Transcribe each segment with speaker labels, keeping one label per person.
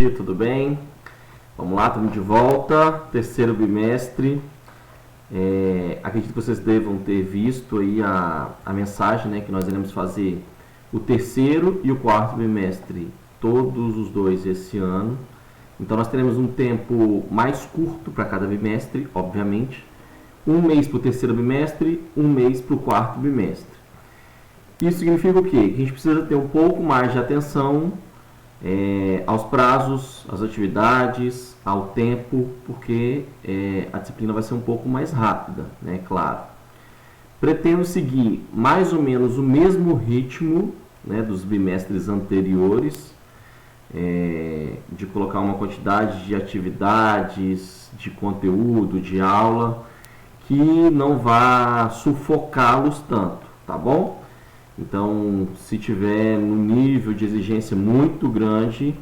Speaker 1: dia, tudo bem? Vamos lá, estamos de volta, terceiro bimestre. Acredito que vocês devam ter visto aí a mensagem, né, que nós iremos fazer o terceiro e o quarto bimestre, todos os dois esse ano. Então nós teremos um tempo mais curto para cada bimestre, obviamente. Um mês para o terceiro bimestre, um mês para o quarto bimestre. Isso significa o quê? Que a gente precisa ter um pouco mais de atenção aos prazos, às atividades, ao tempo, porque a disciplina vai ser um pouco mais rápida, né? Claro. Pretendo seguir mais ou menos o mesmo ritmo, né, dos bimestres anteriores, de colocar uma quantidade de atividades, de conteúdo, de aula, que não vá sufocá-los tanto, tá bom? Então, se tiver no nível de exigência muito grande,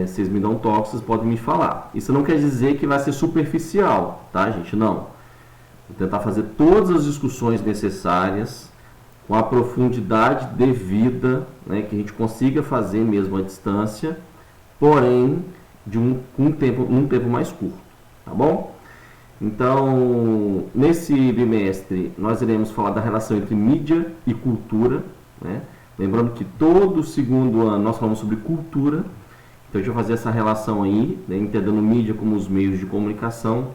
Speaker 1: vocês me dão um toque, vocês podem me falar. Isso não quer dizer que vai ser superficial, tá, gente? Não. Vou tentar fazer todas as discussões necessárias, com a profundidade devida, né, que a gente consiga fazer mesmo à distância, porém, num tempo mais curto, tá bom? Então, nesse bimestre, nós iremos falar da relação entre mídia e cultura, né? Lembrando que todo segundo ano nós falamos sobre cultura, então a gente vai fazer essa relação aí, né, entendendo mídia como os meios de comunicação,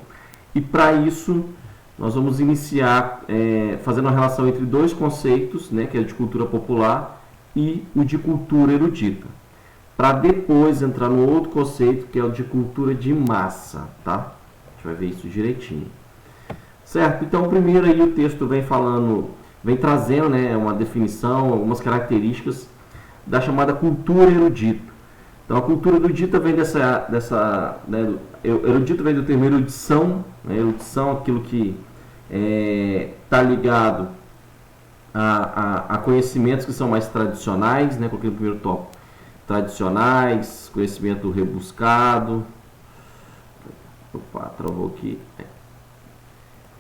Speaker 1: e para isso nós vamos iniciar fazendo a relação entre dois conceitos, né, que é o de cultura popular e o de cultura erudita, para depois entrar no outro conceito, que é o de cultura de massa, tá? Vai ver isso direitinho, certo? Então, primeiro aí o texto vem trazendo, né, uma definição, algumas características da chamada cultura erudita. Então, a cultura erudita vem né, erudito vem do termo erudição, né? Erudição, aquilo que está ligado a conhecimentos que são mais tradicionais, né? Coloquei no primeiro tópico, tradicionais, conhecimento rebuscado. Opa, travou aqui.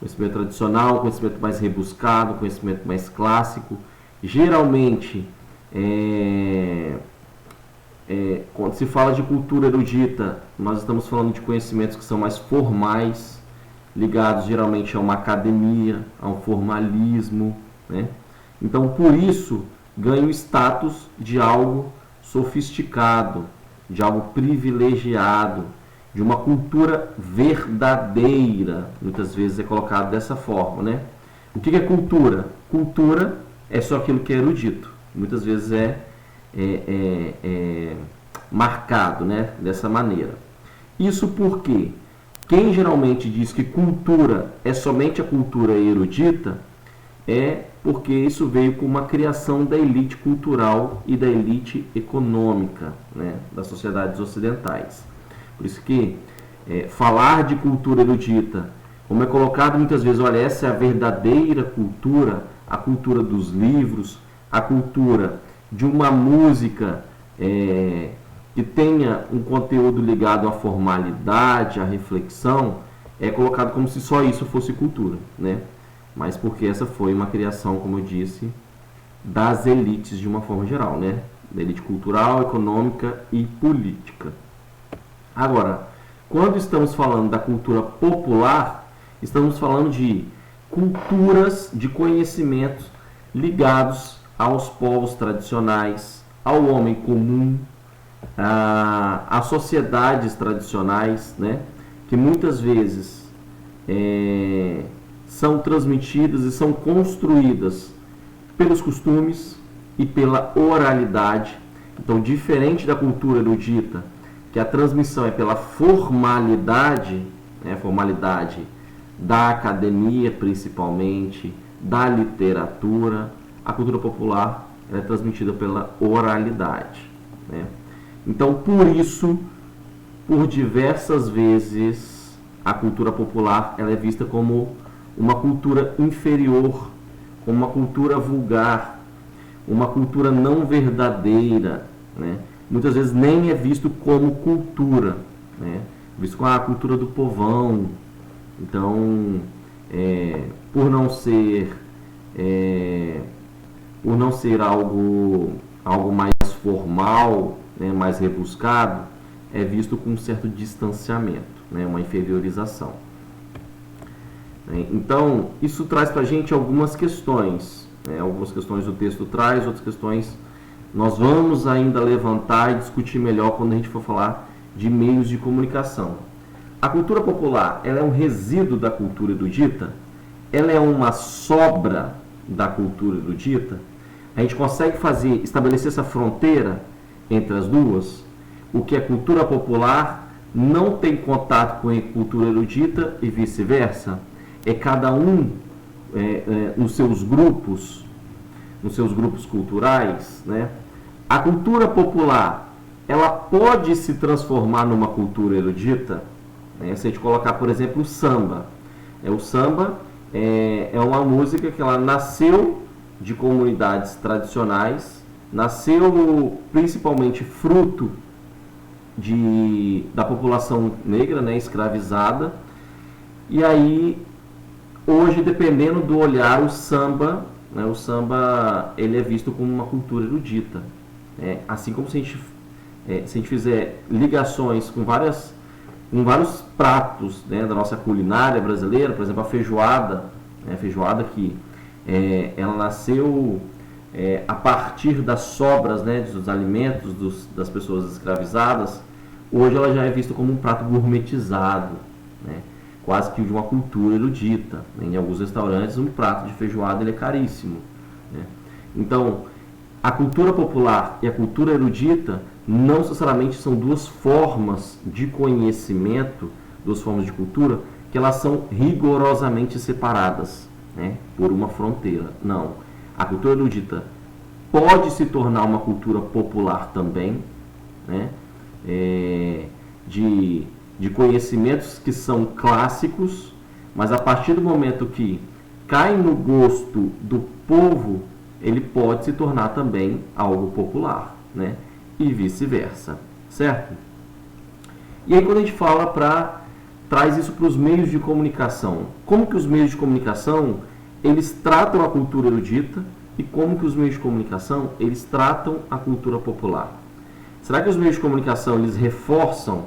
Speaker 1: Conhecimento tradicional, conhecimento mais rebuscado, conhecimento mais clássico. Geralmente, quando se fala de cultura erudita, nós estamos falando de conhecimentos que são mais formais, ligados geralmente a uma academia, a um formalismo, né? Então, por isso, ganha o status de algo sofisticado, de algo privilegiado, de uma cultura verdadeira, muitas vezes é colocado dessa forma, né? O que é cultura? Cultura é só aquilo que é erudito, muitas vezes é marcado, né, dessa maneira. Isso porque quem geralmente diz que cultura é somente a cultura erudita é porque isso veio com uma criação da elite cultural e da elite econômica, né, das sociedades ocidentais. Por isso que falar de cultura erudita, como é colocado muitas vezes, olha, essa é a verdadeira cultura, a cultura dos livros, a cultura de uma música que tenha um conteúdo ligado à formalidade, à reflexão, é colocado como se só isso fosse cultura, né? Mas porque essa foi uma criação, como eu disse, das elites de uma forma geral, né? Da elite cultural, econômica e política. Agora, quando estamos falando da cultura popular, estamos falando de culturas de conhecimentos ligados aos povos tradicionais, ao homem comum, a sociedades tradicionais, né, que muitas vezes são transmitidas e são construídas pelos costumes e pela oralidade. Então, diferente da cultura erudita, que a transmissão é pela formalidade, né, formalidade da academia principalmente, da literatura, a cultura popular é transmitida pela oralidade, né? Então, por isso, por diversas vezes, a cultura popular ela é vista como uma cultura inferior, como uma cultura vulgar, uma cultura não verdadeira, né? Muitas vezes nem é visto como cultura, né? Visto como a cultura do povão. Então, por não ser algo mais formal, né, mais rebuscado, é visto com um certo distanciamento, né? Uma inferiorização. Então, isso traz para a gente algumas questões, né? Algumas questões o texto traz, outras questões nós vamos ainda levantar e discutir melhor quando a gente for falar de meios de comunicação. A cultura popular, ela é um resíduo da cultura erudita? Ela é uma sobra da cultura erudita? A gente consegue estabelecer essa fronteira entre as duas? O que é cultura popular não tem contato com a cultura erudita e vice-versa? É cada um nos seus grupos culturais, né? A cultura popular, ela pode se transformar numa cultura erudita, né? Se a gente colocar, por exemplo, o samba. O samba é uma música que ela nasceu de comunidades tradicionais, nasceu principalmente fruto da população negra, né, escravizada, e aí hoje, dependendo do olhar, o samba ele é visto como uma cultura erudita. Assim como se a gente fizer ligações com vários pratos, né, da nossa culinária brasileira, por exemplo, a feijoada, né, a feijoada que ela nasceu a partir das sobras, né, dos alimentos das pessoas escravizadas. Hoje ela já é vista como um prato gourmetizado, né, quase que de uma cultura erudita. Em alguns restaurantes, um prato de feijoada ele é caríssimo, né? Então, a cultura popular e a cultura erudita não necessariamente são duas formas de conhecimento, duas formas de cultura, que elas são rigorosamente separadas, né, por uma fronteira. Não. A cultura erudita pode se tornar uma cultura popular também, né, de conhecimentos que são clássicos, mas a partir do momento que cai no gosto do povo, ele pode se tornar também algo popular, né? E vice-versa, certo? E aí quando a gente fala traz isso para os meios de comunicação, como que os meios de comunicação eles tratam a cultura erudita e como que os meios de comunicação eles tratam a cultura popular? Será que os meios de comunicação eles reforçam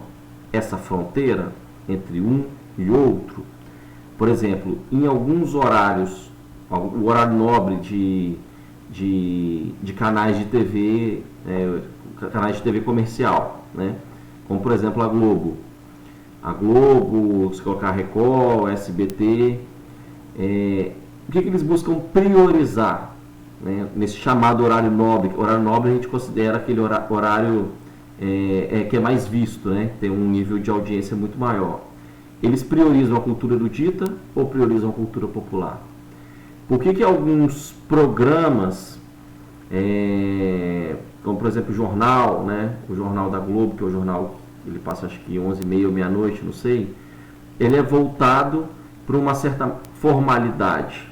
Speaker 1: essa fronteira entre um e outro? Por exemplo, em alguns horários, o horário nobre de canais de TV, canais de TV comercial, né? Como por exemplo a Globo, se colocar Record, SBT, o que eles buscam priorizar, né, nesse chamado horário nobre? Horário nobre a gente considera aquele horário que é mais visto, né? Tem um nível de audiência muito maior. Eles priorizam a cultura erudita ou priorizam a cultura popular? Por que alguns programas, como por exemplo o jornal, né? O Jornal da Globo, que é o jornal, ele passa acho que 11h30 ou meia-noite, não sei, ele é voltado para uma certa formalidade,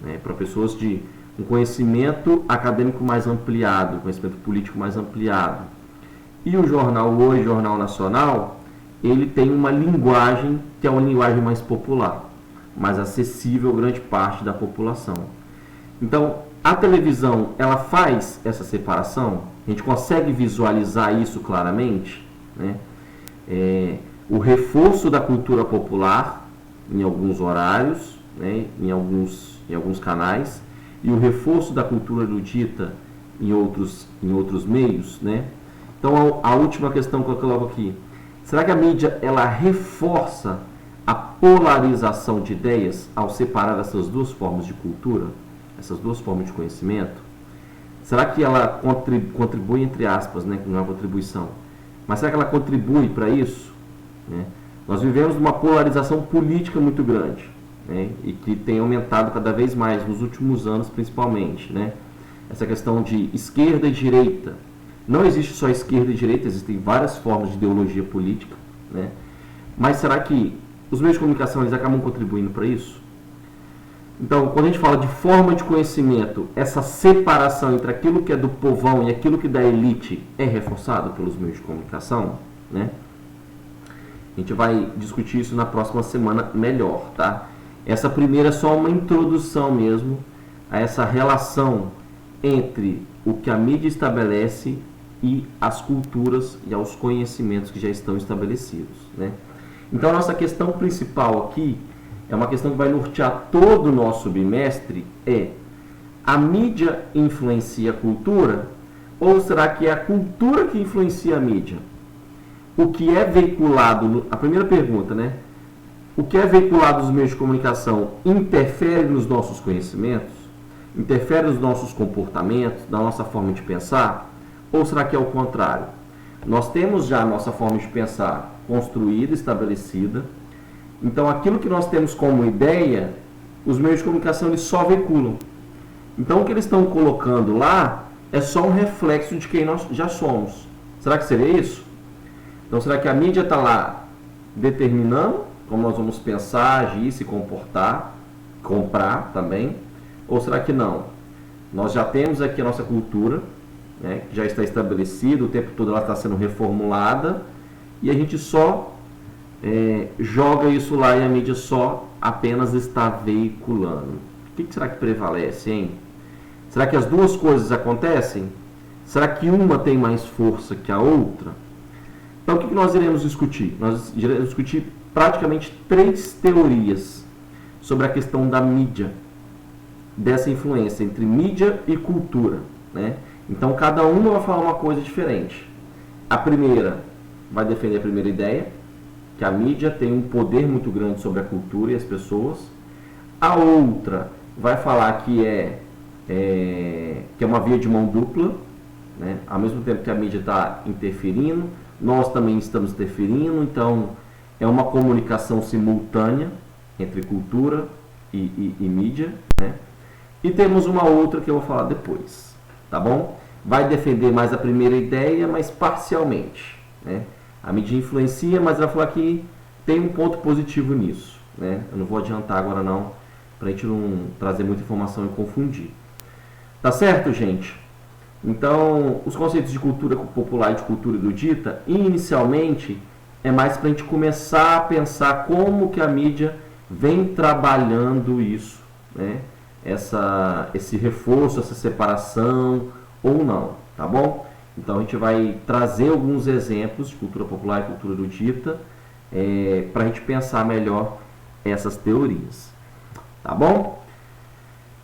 Speaker 1: né? Para pessoas de um conhecimento acadêmico mais ampliado, conhecimento político mais ampliado. E o jornal hoje, Jornal Nacional, ele tem uma linguagem que é uma linguagem mais popular, mais acessível a grande parte da população. Então, a televisão, ela faz essa separação? A gente consegue visualizar isso claramente, né? O reforço da cultura popular em alguns horários, né? em alguns canais, e o reforço da cultura erudita em outros meios, né? Então, a última questão que eu coloco aqui: será que a mídia ela reforça a polarização de ideias ao separar essas duas formas de cultura, essas duas formas de conhecimento? Será que ela contribui, entre aspas, né, que não é uma contribuição, mas será que ela contribui para isso, né? Nós vivemos uma polarização política muito grande, né, e que tem aumentado cada vez mais nos últimos anos, principalmente, né? Essa questão de esquerda e direita. Não existe só esquerda e direita, existem várias formas de ideologia política, né? Mas será que os meios de comunicação eles acabam contribuindo para isso? Então, quando a gente fala de forma de conhecimento, essa separação entre aquilo que é do povão e aquilo que é da elite é reforçado pelos meios de comunicação, né? A gente vai discutir isso na próxima semana melhor, tá? Essa primeira é só uma introdução mesmo a essa relação entre o que a mídia estabelece e às culturas e aos conhecimentos que já estão estabelecidos, né? Então, a nossa questão principal aqui é uma questão que vai nortear todo o nosso bimestre, a mídia influencia a cultura ou será que é a cultura que influencia a mídia? O que é veiculado, a primeira pergunta, né? O que é veiculado nos meios de comunicação interfere nos nossos conhecimentos? Interfere nos nossos comportamentos, na nossa forma de pensar? Ou será que é o contrário? Nós temos já a nossa forma de pensar construída, estabelecida. Então, aquilo que nós temos como ideia, os meios de comunicação eles só veiculam. Então, o que eles estão colocando lá é só um reflexo de quem nós já somos. Será que seria isso? Então, será que a mídia está lá determinando como nós vamos pensar, agir, se comportar, comprar também? Ou será que não? Nós já temos aqui a nossa cultura, né, que já está estabelecida, o tempo todo ela está sendo reformulada, e a gente só joga isso lá e a mídia só apenas está veiculando. O que será que prevalece, hein? Será que as duas coisas acontecem? Será que uma tem mais força que a outra? Então, o que nós iremos discutir? Nós iremos discutir praticamente 3 teorias sobre a questão da mídia, dessa influência entre mídia e cultura, né? Então, cada uma vai falar uma coisa diferente. A primeira vai defender a primeira ideia, que a mídia tem um poder muito grande sobre a cultura e as pessoas. A outra vai falar que é uma via de mão dupla, né? Ao mesmo tempo que a mídia está interferindo, nós também estamos interferindo, então é uma comunicação simultânea entre cultura e mídia, né? E temos uma outra que eu vou falar depois, tá bom? Vai defender mais a primeira ideia, mas parcialmente, né? A mídia influencia, mas ela vai falar que tem um ponto positivo nisso, né? Eu não vou adiantar agora não, para a gente não trazer muita informação e confundir. Tá certo, gente? Então, os conceitos de cultura popular e de cultura erudita, inicialmente, é mais para a gente começar a pensar como que a mídia vem trabalhando isso, né? Esse reforço, essa separação ou não, tá bom? Então, a gente vai trazer alguns exemplos de cultura popular e cultura erudita para a gente pensar melhor essas teorias, tá bom?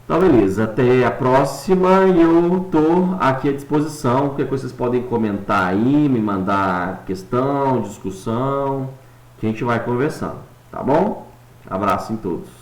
Speaker 1: Então, beleza. Até a próxima e eu estou aqui à disposição. Qualquer coisa vocês podem comentar aí, me mandar questão, discussão, que a gente vai conversando, tá bom? Abraço em todos.